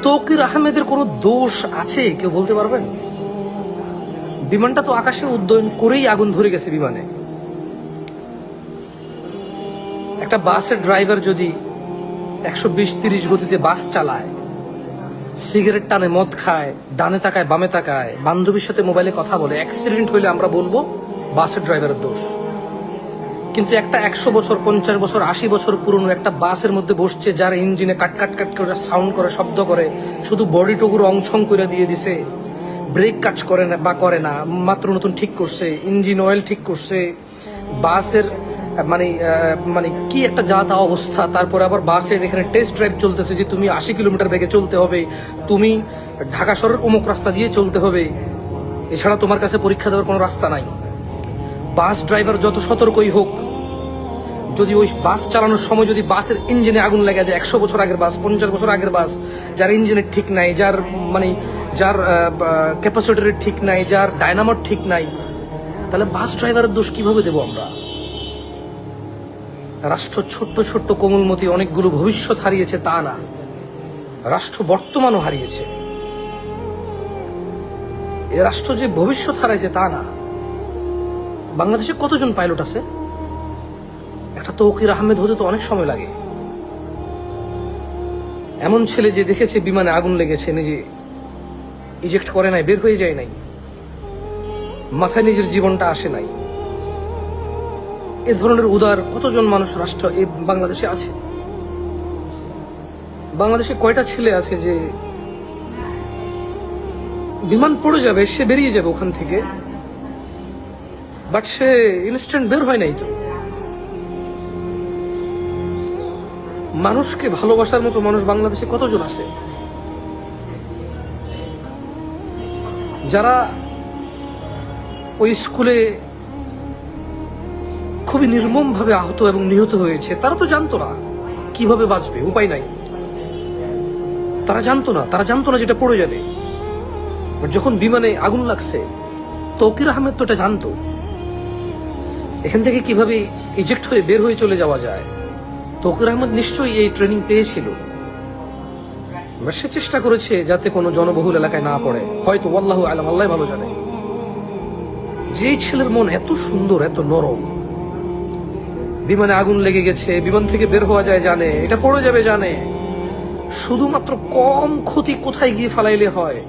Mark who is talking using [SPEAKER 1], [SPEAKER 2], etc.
[SPEAKER 1] তৌকির আহমেদের কোনো দোষ আছে কেউ বলতে পারবেন? বিমানটা তো আকাশে উড্ডয়ন করেই আগুন ধরে গেছে বিমানে। একটা বাসের ড্রাইভার যদি 120-30 গতিতে বাস চালায়, সিগারেট টানে, মদ খায়, ডানে তাকায় বামে তাকায়, বান্ধবীর সাথে মোবাইলে কথা বলে, অ্যাক্সিডেন্ট হইলে আমরা বলবো বাসের ড্রাইভারের দোষ। কিন্তু একটা 100 বছর, 50 বছর, 80 বছর পুরনো একটা বাসের মধ্যে বসছে, যার ইঞ্জিনে কাট কাট কাট করে সাউন্ড করে, শব্দ করে, শুধু বডি টুকুর অংশং করে দিয়ে দিছে, ব্রেক কাজ করে না বা করে না, মাত্র নতুন ঠিক করছে, ইঞ্জিন অয়েল ঠিক করছে, বাসের মানে মানে কি একটা যা তা অবস্থা। তারপরে আবার বাসের এখানে টেস্ট ড্রাইভ চলতেছে যে তুমি 80 কিলোমিটার বেগে চলতে হবে, তুমি ঢাকা শহরের অমুক রাস্তা দিয়ে চলতে হবে, এছাড়া তোমার কাছে পরীক্ষা দেওয়ার কোনো রাস্তা নাই। বাস ড্রাইভার যত সতর্কই হোক, যদি ওই বাস চালানোর সময় যদি বাসের ইঞ্জিনে আগুন লেগে যায়, 100 বছর আগের বাস, 50 বছর আগের বাস, যার ইঞ্জিনের ঠিক নাই, যার যার ক্যাপাসিটরের ঠিক নাই, যার ডায়নামোর ঠিক নাই, তাহলে বাস ড্রাইভারের দোষ কিভাবে দেব আমরা? রাষ্ট্র ছোট্ট ছোট্ট কোমলমতি অনেকগুলো ভবিষ্যৎ হারিয়েছে তা না, রাষ্ট্র বর্তমানও হারিয়েছে। এ রাষ্ট্র যে ভবিষ্যৎ হারাইছে তা না। বাংলাদেশে কতজন পাইলট আছে? একটা তৌকির আহমেদ হতে তো অনেক সময় লাগে। এমন ছেলে যে দেখেছে বিমানে আগুন লেগেছে, নিজে ইজেক্ট করে নাই, বের হয়ে যায় নাই, মাথায় নিজের জীবনটা আসে নাই। এ ধরনের উদার কতজন মানুষ রাষ্ট্র এই বাংলাদেশে আছে? বাংলাদেশে কয়টা ছেলে আছে যে বিমান পড়ে যাবে, সে বেরিয়ে যাবে ওখান থেকে, বাট সে ইনস্ট্যান্ট বের হয় নাই। তো মানুষকে ভালোবাসার মতো মানুষ বাংলাদেশে কতজন আছে? যারা ওই স্কুলে খুবই নির্মমভাবে আহত এবং নিহত হয়েছে, তারা তো জানতো না কিভাবে বাঁচবে, উপায় নাই। তারা জানতো না যেটা পড়ে যাবে। যখন বিমানে আগুন লাগছে, তৌকির আহমেদ তো এটা জানতো, এখান থেকে কিভাবে ইজেক্ট হয়ে বের হয়ে চলে যাওয়া যায়। তৌকির আহমেদ নিশ্চয়ই এই ট্রেনিং পেয়েছিল, সে চেষ্টা করেছে যাতে কোনো জনবহুল এলাকায় না পড়ে, হয়তো আল্লাহু আলাম, আল্লাহ ভালো জানে। যে ছেলের মন এত সুন্দর, এত নরম, বিমানে আগুন লেগে গেছে, বিমান থেকে বের হওয়া যায় জানে, এটা পড়ে যাবে জানে, শুধুমাত্র কম ক্ষতি কোথায় গিয়ে ফালাইলে হয়